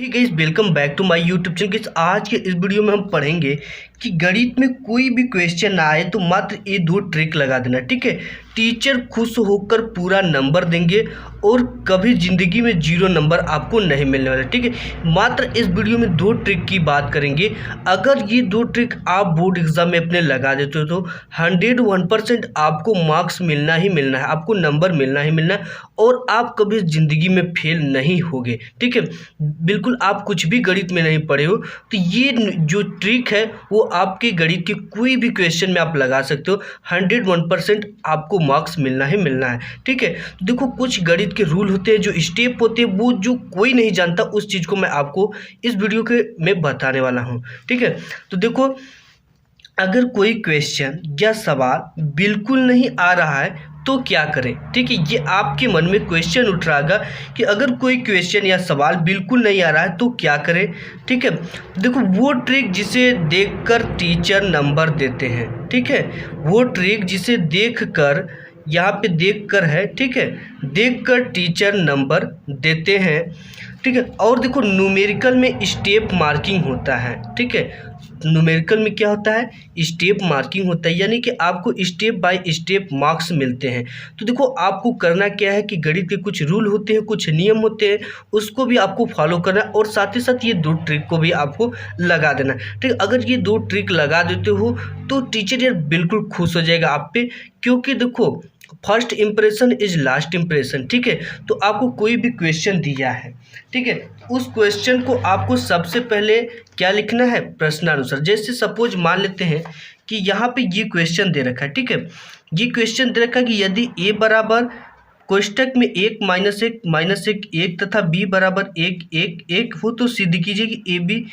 Guys welcome back to my YouTube channel. Guys आज के इस वीडियो में हम पढ़ेंगे कि गणित में कोई भी क्वेश्चन ना आए तो मात्र ये दो ट्रिक लगा देना। ठीक है, टीचर खुश होकर पूरा नंबर देंगे और कभी ज़िंदगी में 0 नंबर आपको नहीं मिलने वाला। ठीक है, मात्र इस वीडियो में दो ट्रिक की बात करेंगे। अगर ये दो ट्रिक आप बोर्ड एग्जाम में अपने लगा देते हो तो 101% आपको मार्क्स मिलना ही मिलना है, आपको नंबर मिलना ही मिलना है और आप कभी ज़िंदगी में फेल नहीं होगे। ठीक है, बिल्कुल आप कुछ भी गणित में नहीं पढ़े हो तो ये जो ट्रिक है वो आपके गणित के कोई भी क्वेश्चन में आप लगा सकते हो। 101% आपको मार्क्स मिलना ही मिलना है। ठीक है, तो देखो कुछ गणित के रूल होते हैं, जो स्टेप होते हैं, वो जो कोई नहीं जानता उस चीज़ को मैं आपको इस वीडियो के में बताने वाला हूँ। ठीक है, तो देखो अगर कोई क्वेश्चन या सवाल बिल्कुल नहीं आ रहा है तो क्या करें। ठीक है, ये आपके मन में क्वेश्चन उठ रहा होगा कि अगर कोई क्वेश्चन या सवाल बिल्कुल नहीं आ रहा है तो क्या करें। ठीक है, देखो वो ट्रिक जिसे देखकर टीचर नंबर देते हैं। ठीक है, वो ट्रिक जिसे देखकर, यहाँ पे देखकर है, ठीक है, देखकर टीचर नंबर देते हैं। ठीक है, और देखो न्यूमेरिकल में स्टेप मार्किंग होता है। ठीक है, न्यूमेरिकल में क्या होता है, स्टेप मार्किंग होता है, यानी कि आपको स्टेप बाय स्टेप मार्क्स मिलते हैं। तो देखो आपको करना क्या है कि गणित के कुछ रूल होते हैं, कुछ नियम होते हैं, उसको भी आपको फॉलो करना है और साथ ही साथ ये दो ट्रिक को भी आपको लगा देना। ठीक है, अगर ये दो ट्रिक लगा देते हो तो टीचर यार बिल्कुल खुश हो जाएगा आप पे, क्योंकि देखो first impression is last impression. ठीक है, तो आपको कोई भी क्वेश्चन दिया है, ठीक है, उस क्वेश्चन को आपको सबसे पहले क्या लिखना है, प्रश्नानुसार। जैसे सपोज मान लेते हैं कि यहाँ पे ये क्वेश्चन दे रखा है। ठीक है, ये क्वेश्चन दे रखा है कि यदि a बराबर कोष्टक में 1 -1 1 तथा b बराबर 1 1 1 हो तो सिद्ध कीजिए कि ए बी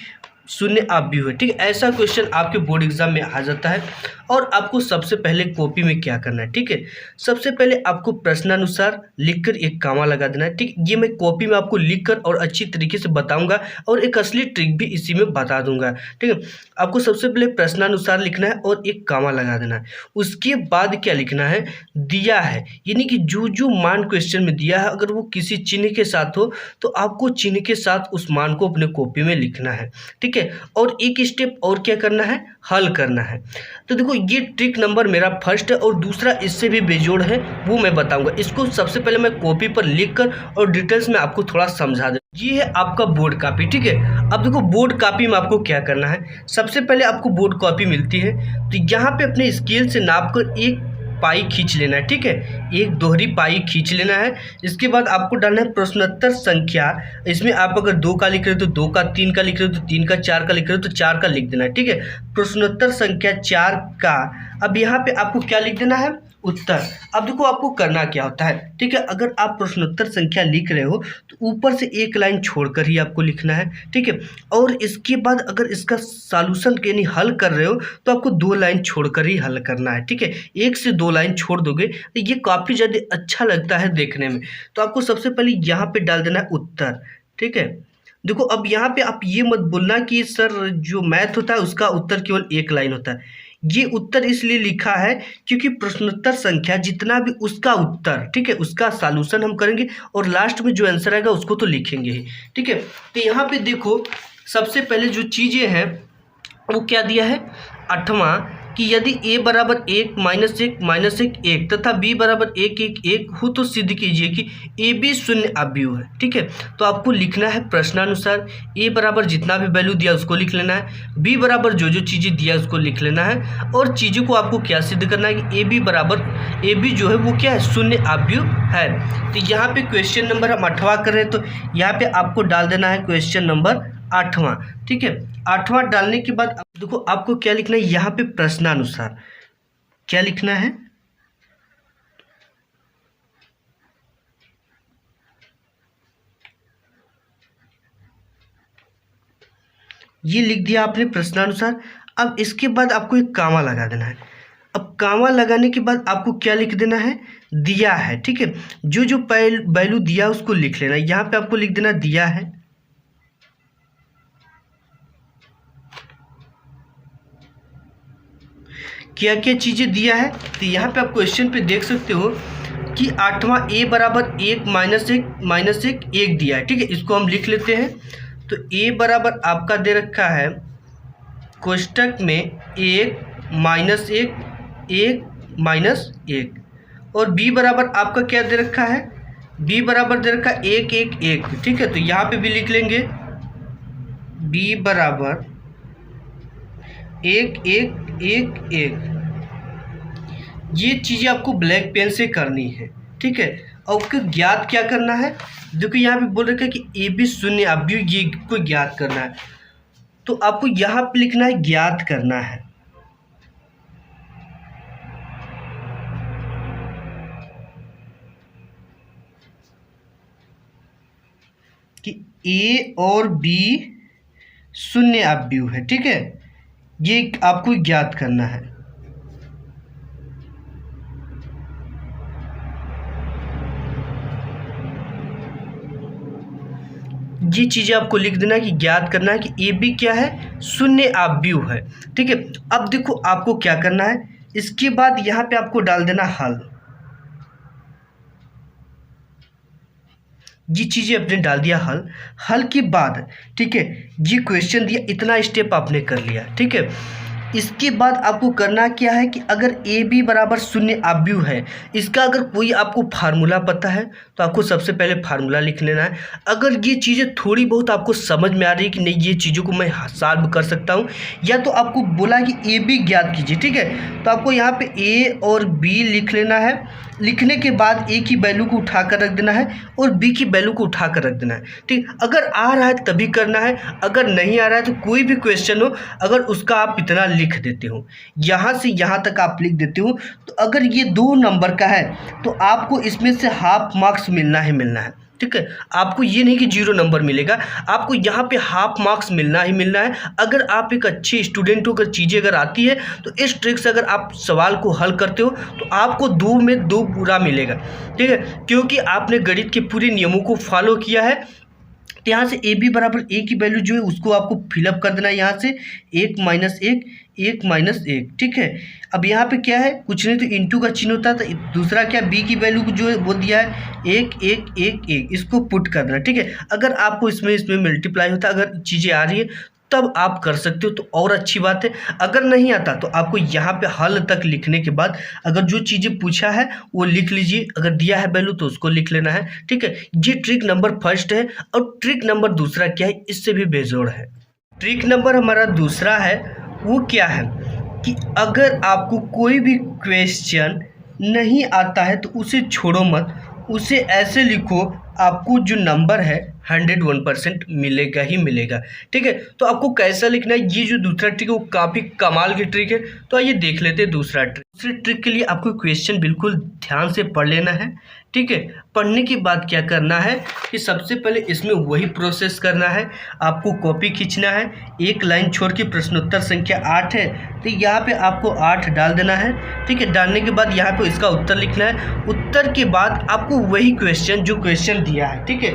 शून्य आप भी हुए। ठीक है, ऐसा क्वेश्चन आपके बोर्ड एग्जाम में आ जाता है और आपको सबसे पहले कॉपी में क्या करना है। ठीक है, सबसे पहले आपको प्रश्नानुसार लिखकर एक कामा लगा देना है। ठीक, ये मैं कॉपी में आपको लिखकर और अच्छी तरीके से बताऊंगा और एक असली ट्रिक भी इसी में बता दूंगा। ठीक है, आपको सबसे पहले प्रश्नानुसार लिखना है और एक कामा लगा देना है। उसके बाद क्या लिखना है, दिया है, यानी कि जो जो मान क्वेश्चन में दिया है अगर वो किसी चिन्ह के साथ हो तो आपको चिन्ह के साथ उस मान को अपने कॉपी में लिखना है। ठीक है, और एक स्टेप और क्या करना है, हल करना है। तो देखो ये ट्रिक नंबर मेरा फर्स्ट है और दूसरा इससे भी बेजोड़ है, वो मैं बताऊंगा। इसको सबसे पहले मैं कॉपी पर लिखकर और डिटेल्स में आपको थोड़ा समझा दूं। ये है आपका बोर्ड कॉपी। ठीक है, अब देखो बोर्ड कॉपी में आपको क्या करना है, सबसे पहले आपको बोर्ड कॉपी मिलती है तो यहाँ पे अपने स्केल से नापकर एक पाई खींच लेना है। ठीक है, एक दोहरी पाई खींच लेना है। इसके बाद आपको डालना है प्रश्नोत्तर संख्या। इसमें आप अगर 2 का लिख रहे हो तो 2 का, 3 का लिख रहे हो तो 3 का, 4 का लिख रहे हो तो 4 का लिख देना है। ठीक है, प्रश्नोत्तर संख्या 4 का। अब यहाँ पे आपको क्या लिख देना है, उत्तर। अब देखो आपको करना क्या होता है। ठीक है, अगर आप प्रश्नोत्तर संख्या लिख रहे हो तो ऊपर से एक लाइन छोड़कर ही आपको लिखना है। ठीक है, और इसके बाद अगर इसका सॉल्यूशन यानी हल कर रहे हो तो आपको 2 लाइन छोड़कर ही हल करना है। ठीक है, 1 से 2 लाइन छोड़ दोगे तो ये काफ़ी ज़्यादा अच्छा लगता है देखने में। तो आपको सबसे पहले यहाँ पे डाल देना है उत्तर। ठीक है, देखो अब यहाँ पे आप ये मत बोलना कि सर जो मैथ होता है उसका उत्तर केवल 1 लाइन होता है। ये उत्तर इसलिए लिखा है क्योंकि प्रश्नोत्तर संख्या जितना भी उसका उत्तर, ठीक है, उसका सॉल्यूशन हम करेंगे और लास्ट में जो आंसर आएगा उसको तो लिखेंगे ही। ठीक है, तो यहाँ पे देखो सबसे पहले जो चीज़ें हैं वो क्या दिया है, 8वां कि यदि a बराबर 1 -1 1 तथा b बराबर 1 1 1 हो तो सिद्ध कीजिए कि ए बी शून्य अवयव है। ठीक है, तो आपको लिखना है प्रश्नानुसार, a बराबर जितना भी वैल्यू दिया उसको लिख लेना है, b बराबर जो जो चीज़ें दिया उसको लिख लेना है और चीज़ों को आपको क्या सिद्ध करना है कि ए बी जो है वो क्या है, शून्य अवयव है। तो यहाँ पे क्वेश्चन नंबर हम 8वां कर रहे हैं तो यहाँ पे आपको डाल देना है क्वेश्चन नंबर 8वां। ठीक है, 8वां डालने के बाद देखो आपको क्या लिखना है, यहाँ पे प्रश्नानुसार क्या लिखना है, ये लिख दिया आपने प्रश्नानुसार। अब इसके बाद आपको एक कामा लगा देना है। अब कामा लगाने के बाद आपको क्या लिख देना है, दिया है। ठीक है, जो जो वैल्यू दिया उसको लिख लेना है। यहाँ पे आपको लिख देना दिया है। क्या क्या चीज़ें दिया है तो यहाँ पे आप क्वेश्चन पे देख सकते हो कि 8वां a बराबर 1 -1 -1 1 दिया है। ठीक है, इसको हम लिख लेते हैं। तो ए बराबर आपका दे रखा है कोष्टक में 1 माइनस 1 और बी बराबर आपका क्या दे रखा है, बी बराबर दे रखा है 1 ठीक है। तो यहाँ पे भी लिख लेंगे बी बराबर 1 ये चीज़ें आपको ब्लैक पेन से करनी है, ठीक है। और उसको ज्ञात क्या करना है, देखो यहाँ पे बोल रखा है कि ए बी शून्य अवयव ये को ज्ञात करना है, तो आपको यहाँ पे लिखना है ज्ञात करना है कि ए और बी शून्य अवयव है, ठीक है। ये आपको ज्ञात करना है। ये चीज़ें आपको लिख देना है कि ज्ञात करना है कि ए बी क्या है, शून्य अवयव है, ठीक है। अब देखो आपको क्या करना है, इसके बाद यहाँ पे आपको डाल देना हल। ये चीज़ें आपने डाल दिया हल के बाद, ठीक है, ये क्वेश्चन दिया, इतना स्टेप आपने कर लिया, ठीक है। इसके बाद आपको करना क्या है कि अगर ए बी बराबर शून्य अवयव है, इसका अगर कोई आपको फार्मूला पता है तो आपको सबसे पहले फार्मूला लिख लेना है। अगर ये चीज़ें थोड़ी बहुत आपको समझ में आ रही है कि नहीं ये चीज़ों को मैं सॉल्व कर सकता हूँ, या तो आपको बोला कि ए बी ज्ञात कीजिए, ठीक है, तो आपको यहाँ पे ए और बी लिख लेना है। लिखने के बाद ए की वैल्यू को उठा कर रख देना है और बी की वैल्यू को उठा कर रख देना है, ठीक। अगर आ रहा है तभी करना है, अगर नहीं आ रहा है तो कोई भी क्वेश्चन हो अगर उसका आप इतना लिख देते हो, यहाँ से यहाँ तक आप लिख देते हो, तो अगर ये 2 नंबर का है तो आपको इसमें से हाफ मार्क्स मिलना ही मिलना है, ठीक है। आपको ये नहीं कि 0 नंबर मिलेगा, आपको यहाँ पे हाफ मार्क्स मिलना ही मिलना है। अगर आप एक अच्छे स्टूडेंट हो, अगर चीज़ें अगर आती है तो इस ट्रिक से अगर आप सवाल को हल करते हो तो आपको 2 में 2 पूरा मिलेगा, ठीक है, क्योंकि आपने गणित के पूरे नियमों को फॉलो किया है। तो यहाँ से ए बी बराबर ए की वैल्यू जो है उसको आपको फिलअप कर देना है, यहाँ से 1 माइनस 1, ठीक है। अब यहाँ पे क्या है, कुछ नहीं तो इंटू का चिन्ह होता है, तो दूसरा क्या बी की वैल्यू जो है वो दिया है 1 इसको पुट कर देना, ठीक है। अगर आपको इसमें मल्टीप्लाई होता है, अगर चीज़ें आ रही है तब आप कर सकते हो तो और अच्छी बात है। अगर नहीं आता तो आपको यहाँ पे हल तक लिखने के बाद अगर जो चीज़ें पूछा है वो लिख लीजिए, अगर दिया है वैल्यू तो उसको लिख लेना है, ठीक है। ये ट्रिक नंबर फर्स्ट है। और ट्रिक नंबर दूसरा क्या है, इससे भी बेजोड़ है। ट्रिक नंबर हमारा दूसरा है वो क्या है कि अगर आपको कोई भी क्वेश्चन नहीं आता है तो उसे छोड़ो मत, उसे ऐसे लिखो आपको जो नंबर है 101% मिलेगा ही मिलेगा, ठीक है। तो आपको कैसा लिखना है, ये जो दूसरा ट्रिक है वो काफ़ी कमाल की ट्रिक है। तो आइए देख लेते हैं दूसरा ट्रिक। दूसरे ट्रिक के लिए आपको क्वेश्चन बिल्कुल ध्यान से पढ़ लेना है, ठीक है। पढ़ने के बाद क्या करना है कि सबसे पहले इसमें वही प्रोसेस करना है, आपको कॉपी खींचना है, एक लाइन छोड़ के प्रश्नोत्तर संख्या 8 है तो यहाँ पे आपको 8 डाल देना है, ठीक है। डालने के बाद यहाँ पे इसका उत्तर लिखना है। उत्तर के बाद आपको वही क्वेश्चन जो क्वेश्चन दिया है, ठीक है,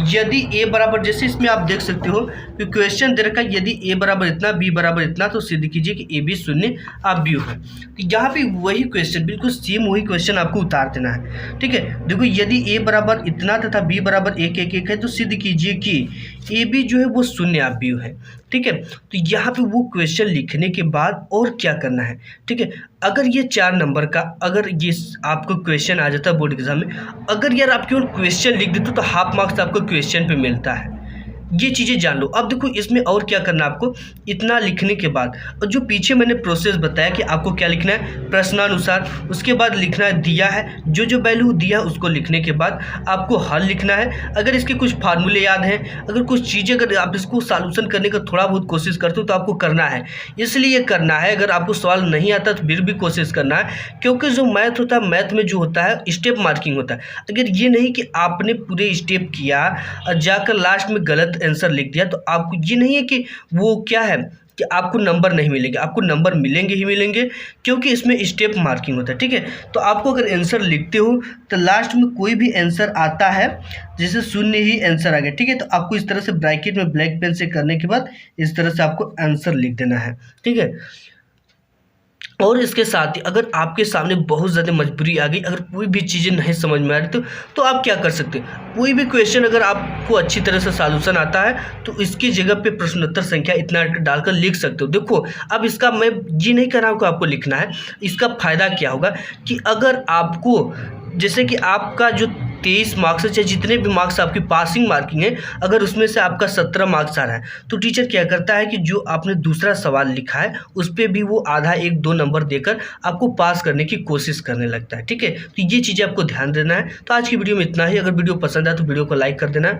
यदि ए बराबर, जैसे इसमें आप देख सकते हो कि क्वेश्चन दे रखा है यदि ए बराबर इतना बी बराबर इतना तो सिद्ध कीजिए कि ए बी शून्य अवयव है। तो यहाँ पे वही क्वेश्चन बिल्कुल सेम वही क्वेश्चन आपको उतार देना है, ठीक है। देखो यदि ए बराबर इतना तथा बी बराबर 1 है तो सिद्ध कीजिए कि ए बी जो है वो शून्य अवयव है, ठीक है। तो यहाँ पे वो क्वेश्चन लिखने के बाद और क्या करना है, ठीक है। अगर ये 4 नंबर का अगर ये आपको क्वेश्चन आ जाता है बोर्ड एग्जाम में, अगर यार आप केवल क्वेश्चन लिख देते तो हाफ मार्क्स आपको क्वेश्चन पे मिलता है, ये चीज़ें जान लो। अब देखो इसमें और क्या करना है आपको, इतना लिखने के बाद और जो पीछे मैंने प्रोसेस बताया कि आपको क्या लिखना है प्रश्नानुसार, उसके बाद लिखना है दिया है, जो वैल्यू दिया है उसको लिखने के बाद आपको हल लिखना है। अगर इसके कुछ फार्मूले याद हैं, अगर कुछ चीज़ें अगर आप इसको सॉल्यूशन करने का थोड़ा बहुत कोशिश करते हो तो आपको करना है, इसलिए करना है। अगर आपको सवाल नहीं आता तो फिर भी कोशिश करना है, क्योंकि जो मैथ होता है मैथ में जो होता है स्टेप मार्किंग होता है। अगर ये नहीं कि आपने पूरे स्टेप किया और जाकर लास्ट में गलत आंसर लिख दिया तो आपको ये नहीं है कि वो क्या है कि आपको नंबर नहीं मिलेंगे, आपको नंबर मिलेंगे ही मिलेंगे, क्योंकि इसमें स्टेप मार्किंग होता है, ठीक है। तो आपको अगर आंसर लिखते हो तो लास्ट में कोई भी आंसर आता है जैसे शून्य ही आंसर आ गया, ठीक है, तो आपको इस तरह से ब्रैकेट में ब्लैक पेन से करने के बाद इस तरह से आपको आंसर लिख देना है, ठीक है। और इसके साथ ही अगर आपके सामने बहुत ज़्यादा मजबूरी आ गई, अगर कोई भी चीज़ें नहीं समझ में आ रही तो आप क्या कर सकते हैं, कोई भी क्वेश्चन अगर आपको अच्छी तरह से सॉल्यूशन आता है तो इसकी जगह पे प्रश्नोत्तर संख्या इतना डालकर लिख सकते हो। देखो अब इसका मैं ये नहीं कह रहा हूँ कि आपको लिखना है, इसका फ़ायदा क्या होगा कि अगर आपको जैसे कि आपका जो 23 मार्क्स है, चाहे जितने भी मार्क्स आपकी पासिंग मार्किंग है, अगर उसमें से आपका 17 मार्क्स आ रहा है तो टीचर क्या करता है कि जो आपने दूसरा सवाल लिखा है उस पर भी वो आधा 1-2 नंबर देकर आपको पास करने की कोशिश करने लगता है। ठीक है, तो ये चीज़ें आपको ध्यान देना है। तो आज की वीडियो में इतना ही। अगर वीडियो पसंद आए तो वीडियो को लाइक कर देना।